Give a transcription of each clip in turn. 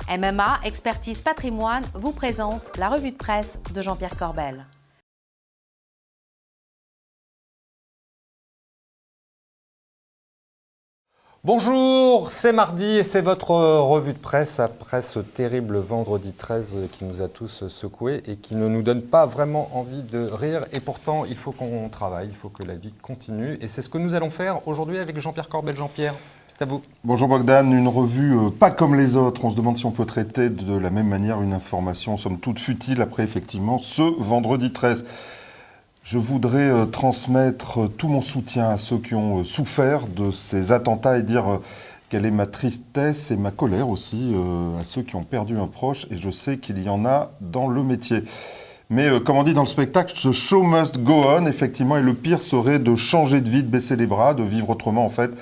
MMA Expertise Patrimoine vous présente la revue de presse de Jean-Pierre Corbel. Bonjour, c'est mardi et c'est votre revue de presse après ce terrible vendredi 13 qui nous a tous secoués et qui ne nous donne pas vraiment envie de rire. Et pourtant, il faut qu'on travaille, il faut que la vie continue. Et c'est ce que nous allons faire aujourd'hui avec Jean-Pierre Corbel. Jean-Pierre, c'est à vous. Bonjour Bogdan, une revue pas comme les autres. On se demande si on peut traiter de la même manière une information somme toute futile après effectivement ce vendredi 13. Je voudrais transmettre tout mon soutien à ceux qui ont souffert de ces attentats et dire quelle est ma tristesse et ma colère aussi à ceux qui ont perdu un proche. Et je sais qu'il y en a dans le métier. Mais comme on dit dans le spectacle, the show must go on, effectivement. Et le pire serait de changer de vie, de baisser les bras, de vivre autrement en fait.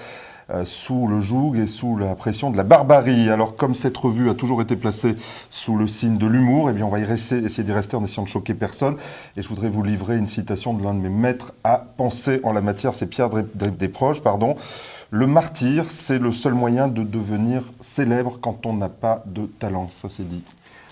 Sous le joug et sous la pression de la barbarie. Alors, comme cette revue a toujours été placée sous le signe de l'humour, eh bien, on va essayer d'y rester en essayant de choquer personne. Et je voudrais vous livrer une citation de l'un de mes maîtres à penser en la matière, c'est Pierre Desproges, pardon. Le martyr, c'est le seul moyen de devenir célèbre quand on n'a pas de talent. Ça, c'est dit.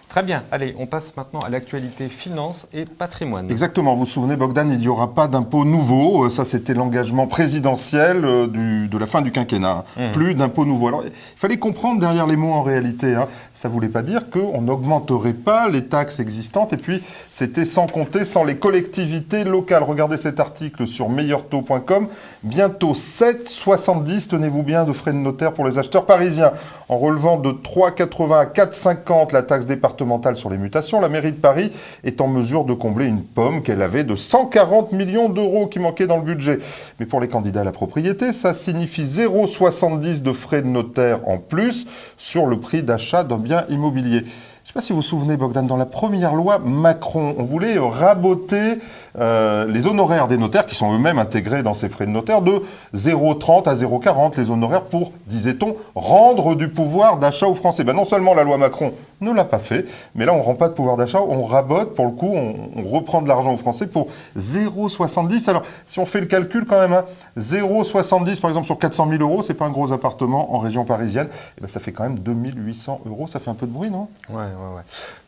Très bien, allez, on passe maintenant à l'actualité finance et patrimoine. Exactement, vous vous souvenez Bogdan, il n'y aura pas d'impôt nouveau, ça c'était l'engagement présidentiel de la fin du quinquennat, plus d'impôts nouveaux. Alors il fallait comprendre derrière les mots en réalité, ça ne voulait pas dire qu'on n'augmenterait pas les taxes existantes et puis c'était sans compter, sans les collectivités locales. Regardez cet article sur meilleurtaux.com, bientôt 7,70, tenez-vous bien, de frais de notaire pour les acheteurs parisiens. En relevant de 3,80 à 4,50 la taxe départementale sur les mutations, la mairie de Paris est en mesure de combler une pomme qu'elle avait de 140 millions d'euros qui manquaient dans le budget. Mais pour les candidats à la propriété, ça signifie 0,70 de frais de notaire en plus sur le prix d'achat d'un bien immobilier. Je ne sais pas si vous vous souvenez, Bogdan, dans la première loi Macron, on voulait raboter les honoraires des notaires, qui sont eux-mêmes intégrés dans ces frais de notaire, de 0,30 à 0,40 les honoraires pour, disait-on, rendre du pouvoir d'achat aux Français. Ben non seulement la loi Macron ne l'a pas fait, mais là on ne rend pas de pouvoir d'achat, on rabote, pour le coup, on reprend de l'argent aux Français pour 0,70. Alors, si on fait le calcul quand même, 0,70 par exemple sur 400 000 euros, c'est pas un gros appartement en région parisienne, et ben ça fait quand même 2 800 euros, ça fait un peu de bruit, non ? Ouais.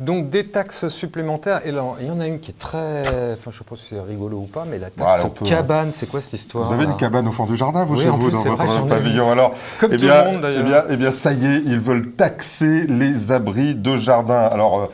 Donc des taxes supplémentaires, et là, il y en a une qui est très... Enfin, je ne sais pas si c'est rigolo ou pas, mais la taxe cabane, c'est quoi cette histoire ? Vous avez une cabane au fond du jardin, vous, oui, chez vous, dans votre pavillon. Alors, comme tout le monde, d'ailleurs. Eh bien, ça y est, ils veulent taxer les abris de jardin. Alors...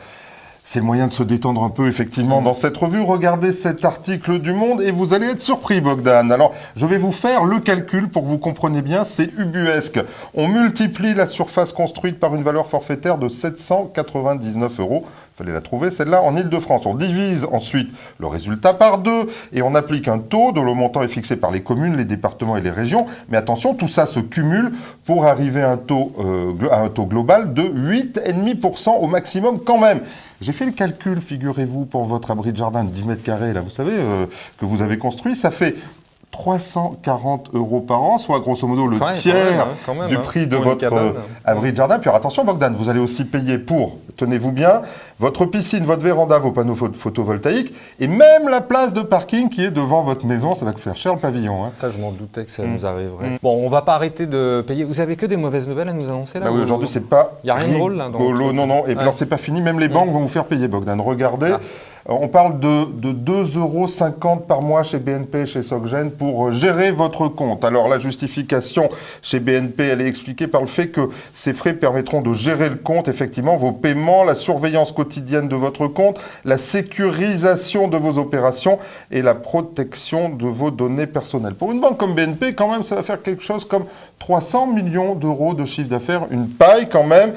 c'est le moyen de se détendre un peu, effectivement, dans cette revue. Regardez cet article du Monde et vous allez être surpris, Bogdan. Alors, je vais vous faire le calcul pour que vous compreniez bien, c'est ubuesque. On multiplie la surface construite par une valeur forfaitaire de 799 euros. Il fallait la trouver, celle-là, en Ile-de-France. On divise ensuite le résultat par 2 et on applique un taux dont le montant est fixé par les communes, les départements et les régions. Mais attention, tout ça se cumule pour arriver à un taux global de 8,5% au maximum quand même. J'ai fait le calcul, figurez-vous, pour votre abri de jardin de 10 mètres carrés, là, vous savez, que vous avez construit. Ça fait 340 euros par an, soit grosso modo le tiers du prix de votre abri de jardin. Puis alors, attention Bogdan, vous allez aussi payer pour, tenez-vous bien, votre piscine, votre véranda, vos panneaux photovoltaïques et même la place de parking qui est devant votre maison. Ça va faire cher le pavillon. Ça, je m'en doutais que ça nous arriverait. Bon, on ne va pas arrêter de payer. Vous avez que des mauvaises nouvelles à nous annoncer là ? Bah oui, aujourd'hui, c'est pas... Il n'y a rien de drôle là Non. Et alors, c'est pas fini. Même les banques vont vous faire payer, Bogdan. Regardez. On parle de 2,50 € par mois chez BNP et chez SocGen pour gérer votre compte. Alors la justification chez BNP, elle est expliquée par le fait que ces frais permettront de gérer le compte, effectivement, vos paiements, la surveillance quotidienne de votre compte, la sécurisation de vos opérations et la protection de vos données personnelles. Pour une banque comme BNP, quand même, ça va faire quelque chose comme 300 millions d'euros de chiffre d'affaires, une paille quand même.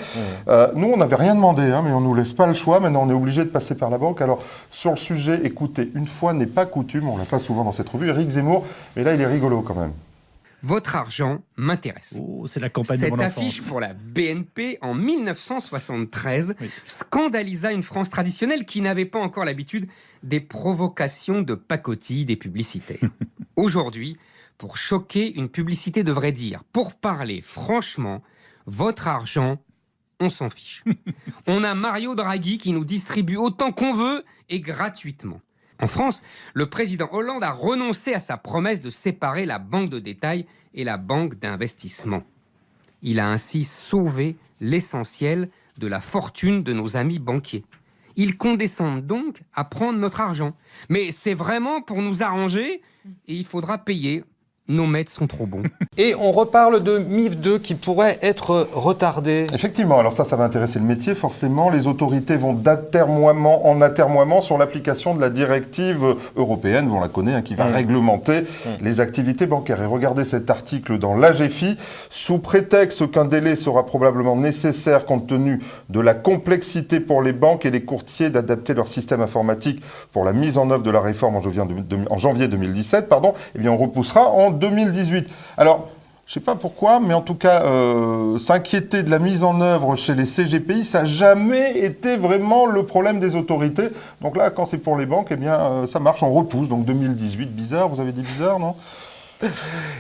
Nous, on n'avait rien demandé, mais on ne nous laisse pas le choix. Maintenant, on est obligé de passer par la banque. Alors, sur le sujet, écoutez, une fois n'est pas coutume, on l'a pas souvent dans cette revue, Éric Zemmour, mais là, il est rigolo quand même. Votre argent m'intéresse. Oh, c'est la campagne de mon enfance. Cette affiche pour la BNP en 1973 scandalisa une France traditionnelle qui n'avait pas encore l'habitude des provocations de pacotille des publicitaires. Aujourd'hui, pour choquer, une publicité devrait dire, pour parler franchement, votre argent, on s'en fiche. On a Mario Draghi qui nous distribue autant qu'on veut et gratuitement. En France, le président Hollande a renoncé à sa promesse de séparer la banque de détail et la banque d'investissement. Il a ainsi sauvé l'essentiel de la fortune de nos amis banquiers. Ils condescendent donc à prendre notre argent. Mais c'est vraiment pour nous arranger et il faudra payer. Nos maîtres sont trop bons. Et on reparle de MIF 2 qui pourrait être retardé. Effectivement, alors ça va intéresser le métier. Forcément, les autorités vont d'atermoiement en atermoiement sur l'application de la directive européenne, on la connaît, qui va réglementer les activités bancaires. Et regardez cet article dans l'AGFI. Sous prétexte qu'un délai sera probablement nécessaire compte tenu de la complexité pour les banques et les courtiers d'adapter leur système informatique pour la mise en œuvre de la réforme en janvier 2017, eh bien on repoussera en 2018. Alors, je ne sais pas pourquoi, mais en tout cas, s'inquiéter de la mise en œuvre chez les CGPI, ça n'a jamais été vraiment le problème des autorités. Donc là, quand c'est pour les banques, eh bien, ça marche, on repousse. Donc 2018, bizarre, vous avez dit bizarre, non ?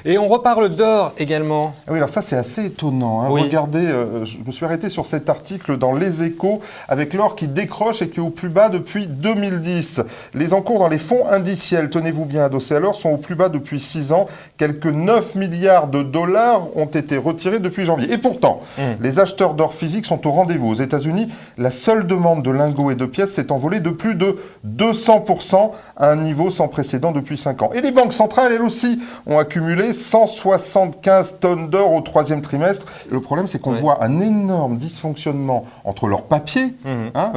Et on reparle d'or également. Oui, alors ça c'est assez étonnant. Hein. Oui. Regardez, je me suis arrêté sur cet article dans Les Échos avec l'or qui décroche et qui est au plus bas depuis 2010. Les encours dans les fonds indiciels, tenez-vous bien adossés à l'or, sont au plus bas depuis 6 ans. Quelques 9 milliards de dollars ont été retirés depuis janvier. Et pourtant, les acheteurs d'or physique sont au rendez-vous. Aux États-Unis, la seule demande de lingots et de pièces s'est envolée de plus de 200% à un niveau sans précédent depuis 5 ans. Et les banques centrales, elles aussi, ont accumulé 175 tonnes d'or au 3e trimestre. Le problème, c'est qu'on voit un énorme dysfonctionnement entre leurs papiers,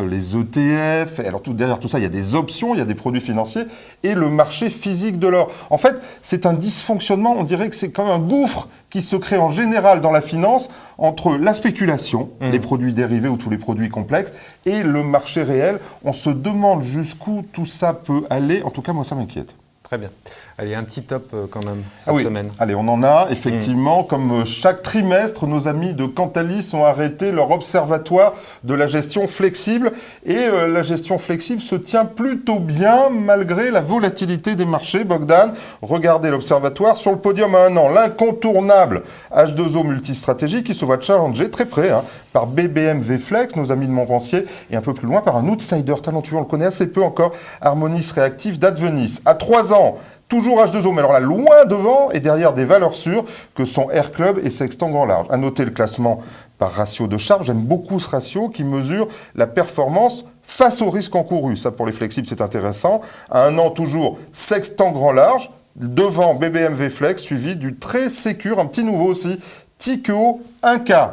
les ETF, alors derrière tout ça, il y a des options, il y a des produits financiers, et le marché physique de l'or. En fait, c'est un dysfonctionnement, on dirait que c'est comme un gouffre qui se crée en général dans la finance entre la spéculation, les produits dérivés ou tous les produits complexes, et le marché réel. On se demande jusqu'où tout ça peut aller. En tout cas, moi, ça m'inquiète. Très bien. Allez, un petit top quand même cette semaine. Allez, on en a effectivement. Comme chaque trimestre, nos amis de Cantalis ont arrêté leur observatoire de la gestion flexible. Et la gestion flexible se tient plutôt bien malgré la volatilité des marchés. Bogdan, regardez l'observatoire sur le podium à 1 an. L'incontournable H2O multistratégie qui se voit challenger très près par BBM VFlex, nos amis de Montpensier, et un peu plus loin par un outsider talentueux, on le connaît assez peu encore, Harmonis Réactif d'Advenis. À 3 ans, toujours H2O, mais alors là, loin devant et derrière des valeurs sûres que sont Air Club et Sextant Grand Large. À noter le classement par ratio de Sharpe. J'aime beaucoup ce ratio qui mesure la performance face au risque encouru. Ça, pour les flexibles, c'est intéressant. À 1 an, toujours Sextant Grand Large, devant BBM VFlex, suivi du très sécure, un petit nouveau aussi, Tikeo 1K.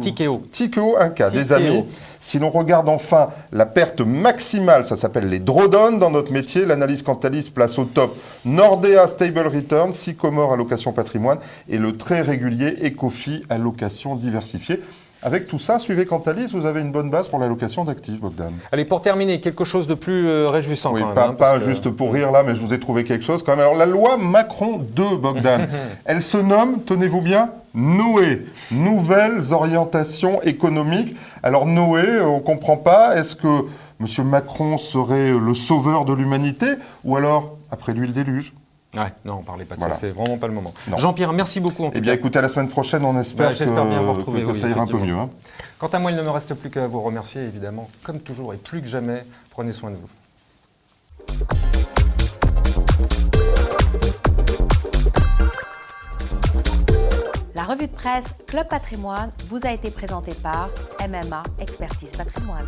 Tikeo 1K, des amis. Si l'on regarde enfin la perte maximale, ça s'appelle les drawdowns dans notre métier, l'analyse Cantalis place au top Nordea Stable Return, Sycomore Allocation Patrimoine et le très régulier Ecofi Allocation Diversifiée. Avec tout ça, suivez Cantalis, vous avez une bonne base pour l'allocation d'actifs, Bogdan. Allez, pour terminer, quelque chose de plus réjouissant oui, quand même. Pas juste pour rire là, mais je vous ai trouvé quelque chose quand même. Alors la loi Macron 2, Bogdan, elle se nomme, tenez-vous bien, Noé, Nouvelles Orientations Économiques. Alors Noé, on ne comprend pas, est-ce que M. Macron serait le sauveur de l'humanité ou alors, après lui, le déluge ? Ouais, non, on parlait pas de ça, c'est vraiment pas le moment. Non. Jean-Pierre, merci beaucoup. Eh bien, écoutez, à la semaine prochaine, on espère j'espère bien vous retrouver, que ça ira un peu mieux. Quant à moi, il ne me reste plus qu'à vous remercier, évidemment, comme toujours et plus que jamais, prenez soin de vous. La revue de presse Club Patrimoine vous a été présentée par MMA Expertise Patrimoine.